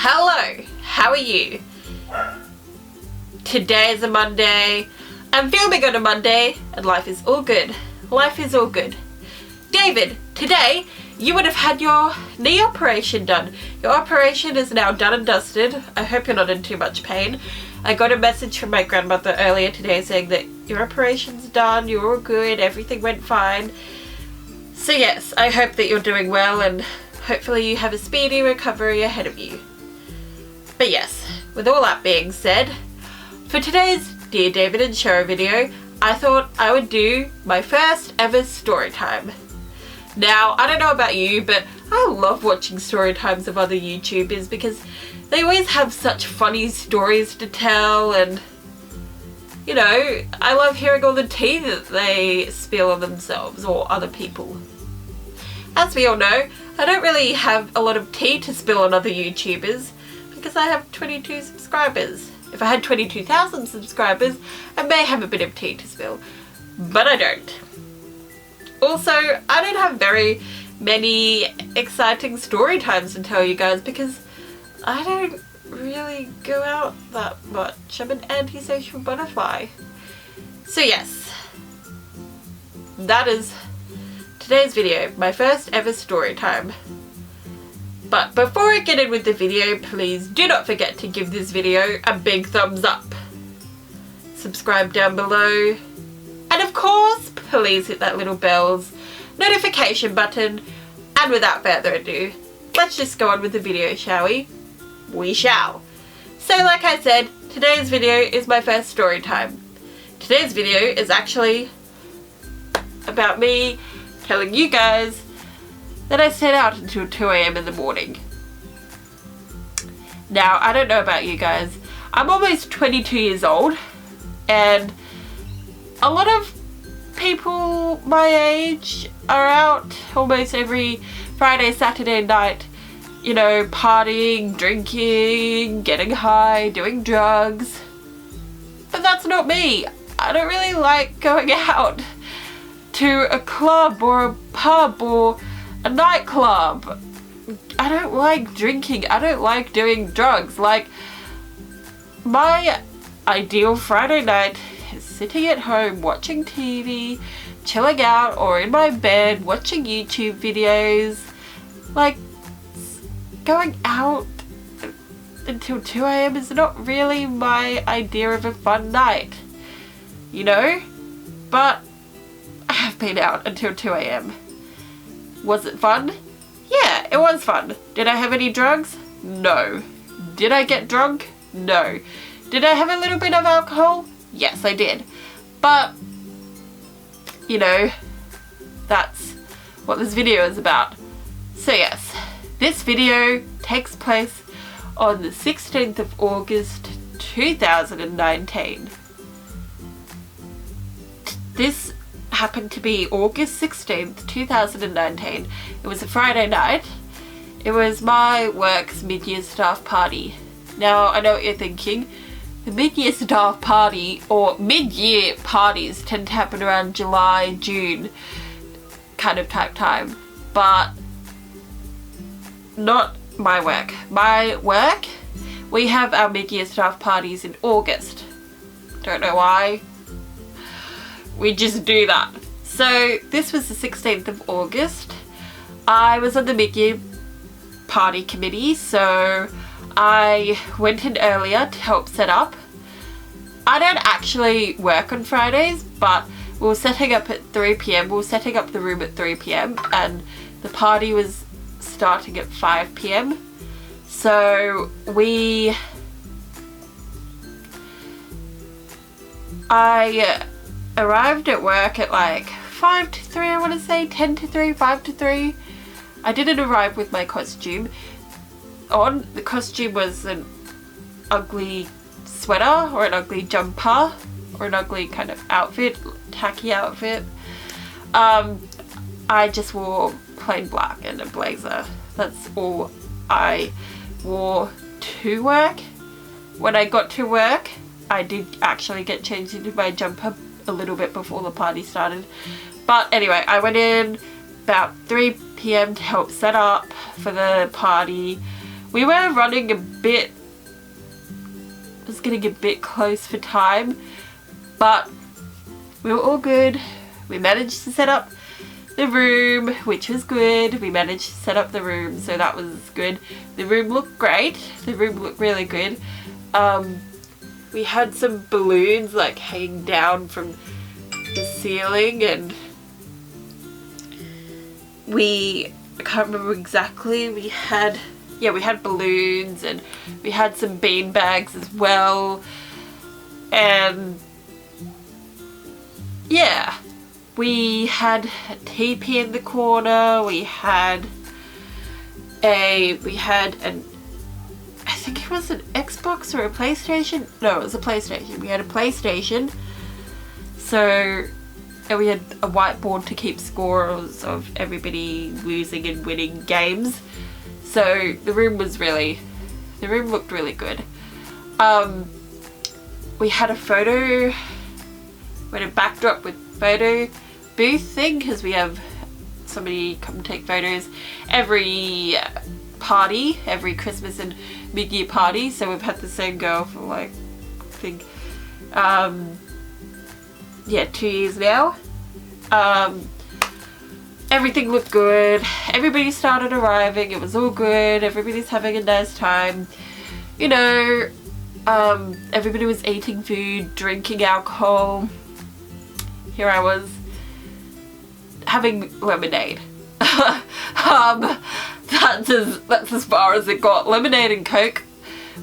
Hello, how are you? Today is a Monday. I'm filming on a Monday and life is all good. Life is all good. David, today you would have had your knee operation done. Your operation is now done and dusted. I hope you're not in too much pain. I got a message from my grandmother earlier today saying that your operation's done, you're all good, everything went fine. So yes, I hope that you're doing well and hopefully you have a speedy recovery ahead of you. But yes, with all that being said, for today's Dear David and Sheryl video, I thought I would do my first ever story time. Now, I don't know about you, but I love watching story times of other YouTubers because they always have such funny stories to tell, and you know, I love hearing all the tea that they spill on themselves or other people. As we all know, I don't really have a lot of tea to spill on other YouTubers because I have 22 subscribers. If I had 22,000 subscribers, I may have a bit of tea to spill, but I don't. Also, I don't have very many exciting story times to tell you guys because I don't really go out that much. I'm an antisocial butterfly. So yes, that is today's video, my first ever story time. But before I get in with the video, please do not forget to give this video a big thumbs up. Subscribe down below. And of course, please hit that little bell's notification button. And without further ado, let's just go on with the video, shall we? We shall. So like I said, today's video is my first story time. Today's video is actually about me telling you guys that I stayed out until 2 AM in the morning. Now, I don't know about you guys. I'm almost 22 years old, and a lot of people my age are out almost every Friday, Saturday night, you know, partying, drinking, getting high, doing drugs. But that's not me. I don't really like going out to a club or a pub or a nightclub. I don't like drinking. I don't like doing drugs. Like, my ideal Friday night is sitting at home watching TV, chilling out, or in my bed watching YouTube videos. Like, going out until 2 AM is not really my idea of a fun night, you know? But I have been out until 2 AM. Was it fun? Yeah, it was fun. Did I have any drugs? No. Did I get drunk? No. Did I have a little bit of alcohol? Yes, I did. But, you know, that's what this video is about. So yes, this video takes place on the 16th of August 2019. This happened to be August 16th, 2019. It was a Friday night. It was my work's mid-year staff party. Now, I know what you're thinking. The mid-year staff party or mid-year parties tend to happen around July, June kind of type time. But not my work. My work, we have our mid-year staff parties in August. Don't know why. We just do that. So this was the 16th of August. I was on the mid-year party committee, so I went in earlier to help set up. I don't actually work on Fridays, but we were setting up at 3 PM. We were setting up the room at 3 PM and the party was starting at 5 PM. So I arrived at work at like 5 to 3, I want to say, 10 to 3, 5 to 3. I didn't arrive with my costume on. The costume was an ugly sweater or an ugly jumper or an ugly kind of outfit, tacky outfit. I just wore plain black and a blazer. That's all I wore to work. When I got to work, I did actually get changed into my jumper a little bit before the party started. But anyway, I went in about 3 PM to help set up for the party. we were running a bit, it was getting a bit close for time, but we were all good. We managed to set up the room, which was good. We managed to set up the room, so that was good. The room looked great. The room looked really good. We had some balloons like hanging down from the ceiling, and I can't remember exactly, we had balloons, and we had some bean bags as well, and yeah, we had a teepee in the corner. We had I think it was an Xbox or a PlayStation. No, it was a PlayStation. We had a PlayStation. So, and we had a whiteboard to keep scores of everybody losing and winning games. So the room looked really good. We had a backdrop with photo booth thing, because we have somebody come take photos every party, every Christmas and mid-year party. So we've had the same girl for like, I think 2 years now. Everything looked good. Everybody started arriving. It was all good. Everybody's having a nice time. You know, everybody was eating food, drinking alcohol. Here I was having lemonade. That's as far as it got. Lemonade and Coke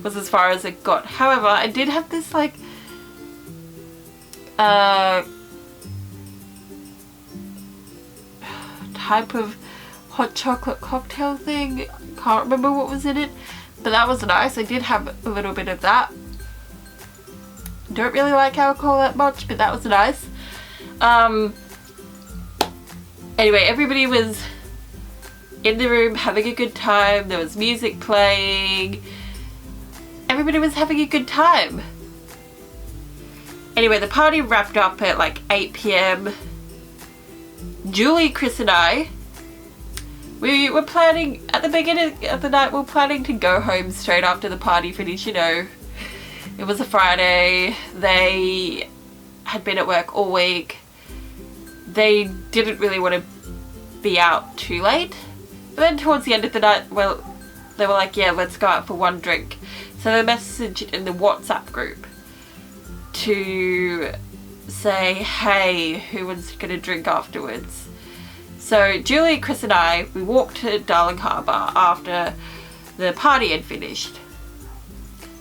was as far as it got. However, I did have this like type of hot chocolate cocktail thing. Can't remember what was in it, but that was nice. I did have a little bit of that. Don't really like alcohol that much, but that was nice. Anyway, everybody was in the room having a good time. There was music playing. Everybody was having a good time. Anyway, the party wrapped up at like 8 p.m. Julie, Chris and I, we were planning, at the beginning of the night, we were planning to go home straight after the party finished, you know. It was a Friday. They had been at work all week. They didn't really want to be out too late. But then towards the end of the night, well, they were like, yeah, let's go out for one drink. So they messaged in the WhatsApp group to say, hey, who was going to drink afterwards? So Julie, Chris and I, we walked to Darling Harbour after the party had finished.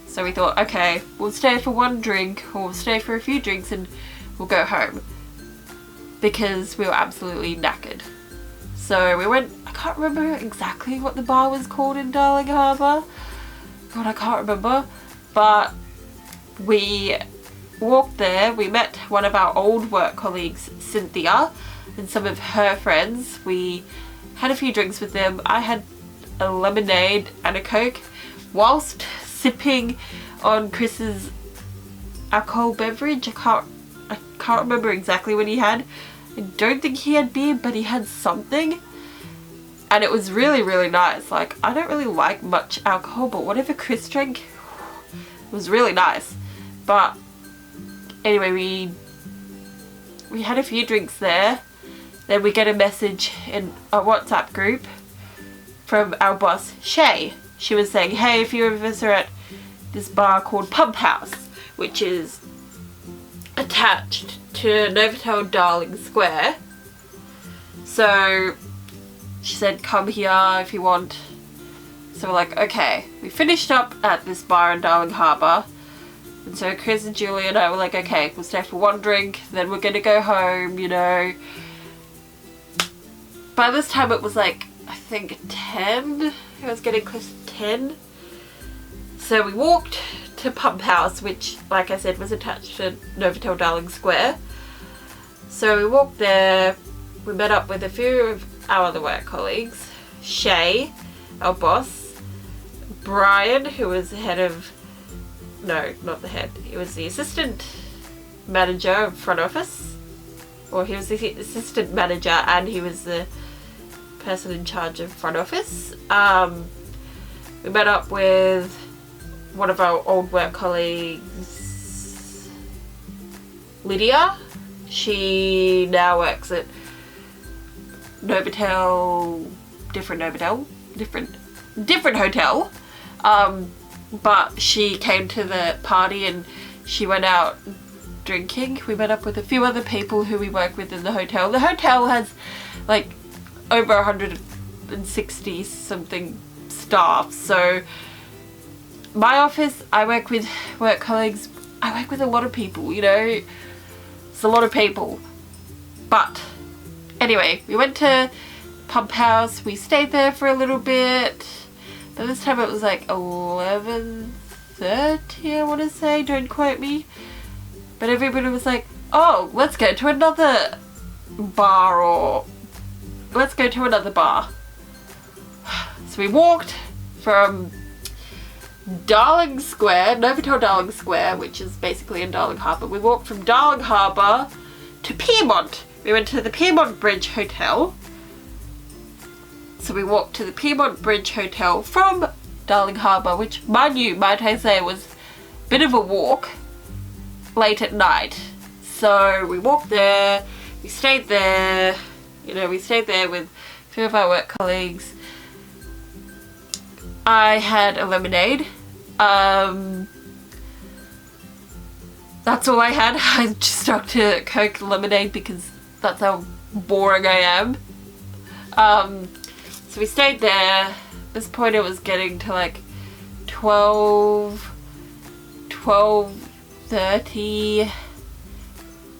So we thought, okay, we'll stay for one drink, or we'll stay for a few drinks and we'll go home. Because we were absolutely knackered. So we went, I can't remember exactly what the bar was called in Darling Harbour. God, I can't remember. But we walked there. We met one of our old work colleagues, Cynthia, and some of her friends. We had a few drinks with them. I had a lemonade and a Coke whilst sipping on Chris's alcohol beverage. I can't remember exactly what he had. I don't think he had beer, but he had something. And it was really, really nice. Like, I don't really like much alcohol, but whatever Chris drank was really nice. But anyway, we had a few drinks there. Then we get a message in a WhatsApp group from our boss, Shay. She was saying, hey, a few of us are at this bar called Pub House, which is attached to Novotel Darling Square. So she said, come here if you want. So we're like, okay. We finished up at this bar in Darling Harbour. And so Chris and Julie and I were like, okay, we'll stay for one drink, then we're gonna go home, you know. By this time it was like, I think 10. It was getting close to 10. So we walked to Pub House, which, like I said, was attached to Novotel Darling Square. So we walked there. We met up with a few of our other work colleagues. Shay, our boss. Brian, who was the head of... No, not the head. He was the assistant manager of front office. Or he was the assistant manager and he was the person in charge of front office. We met up with one of our old work colleagues, Lydia. She now works at Novotel, different hotel. But she came to the party and she went out drinking. We met up with a few other people who we work with in the hotel. The hotel has like over 160 something staff. So my office, I work with work colleagues. I work with a lot of people, you know. It's a lot of people. But anyway, we went to Pump House. We stayed there for a little bit. But this time it was like 11:30, I want to say. Don't quote me. But everybody was like, oh, let's go to another bar, or let's go to another bar. So we walked from Darling Square, Novotel Darling Square, which is basically in Darling Harbour. We walked from Darling Harbour to Piedmont. We went to the Piedmont Bridge Hotel. So we walked to the Piedmont Bridge Hotel from Darling Harbour, which, mind you, might I say, was a bit of a walk late at night. So we walked there, we stayed there, you know, we stayed there with a few of our work colleagues. I had a lemonade. That's all I had. I just stuck to Coke and lemonade because that's how boring I am. So we stayed there. At this point it was getting to like 12:30.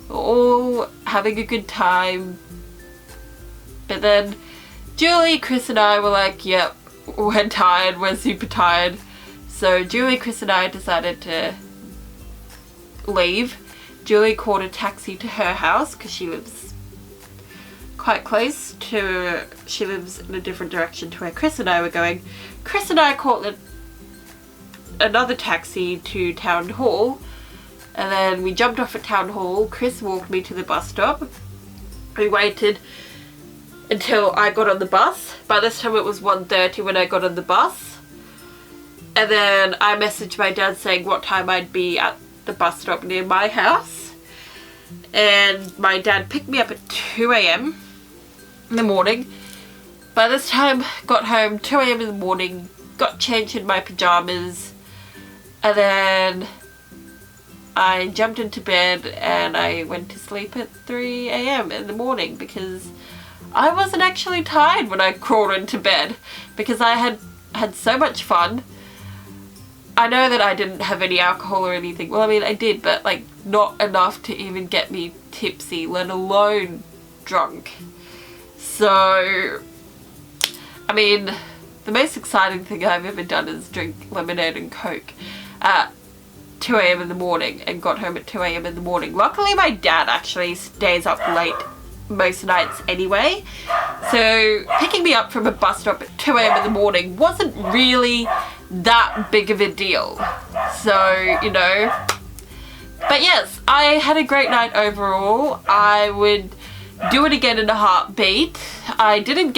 We're all having a good time. But then Julie, Chris and I were like, yep, we're tired, we're super tired. So Julie, Chris and I decided to leave. Julie called a taxi to her house because she lives quite close to, she lives in a different direction to where Chris and I were going. Chris and I called another taxi to Town Hall, and then we jumped off at Town Hall. Chris walked me to the bus stop. We waited until I got on the bus. By this time it was 1:30 when I got on the bus. And then I messaged my dad saying what time I'd be at the bus stop near my house. And my dad picked me up at 2 a.m. in the morning. By this time, got home 2 a.m. in the morning, got changed in my pajamas, and then I jumped into bed and I went to sleep at 3 a.m. in the morning because I wasn't actually tired when I crawled into bed because I had so much fun. I know that I didn't have any alcohol or anything. Well, I mean, I did, but like not enough to even get me tipsy, let alone drunk. So, I mean, the most exciting thing I've ever done is drink lemonade and Coke at 2 a.m. in the morning and got home at 2 a.m. in the morning. Luckily, my dad actually stays up late most nights anyway. So, picking me up from a bus stop at 2 a.m. in the morning wasn't really that big of a deal. So, you know. But yes, I had a great night overall. I would do it again in a heartbeat. I didn't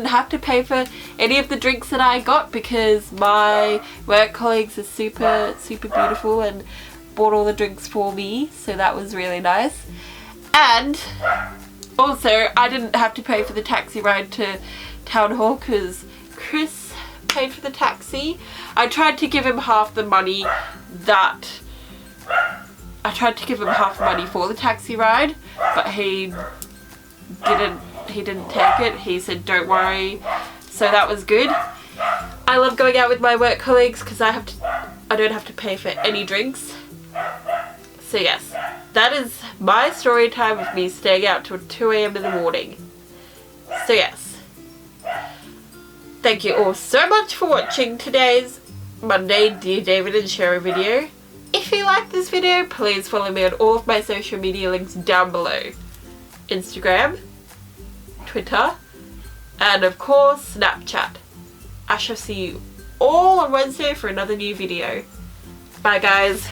have to pay for any of the drinks that I got because my work colleagues are super beautiful and bought all the drinks for me, so that was really nice. And also I didn't have to pay for the taxi ride to Town Hall because Chris paid for the taxi. I tried to give him half the money for the taxi ride, but he didn't take it. He said don't worry, so that was good. I love going out with my work colleagues because I don't have to pay for any drinks. So yes, that is my story time of me staying out till 2 a.m. in the morning. So yes, thank you all so much for watching today's Monday Dear David and Sheryl video. If you like this video, please follow me on all of my social media links down below. Instagram, Twitter, and of course Snapchat. I shall see you all on Wednesday for another new video. Bye guys.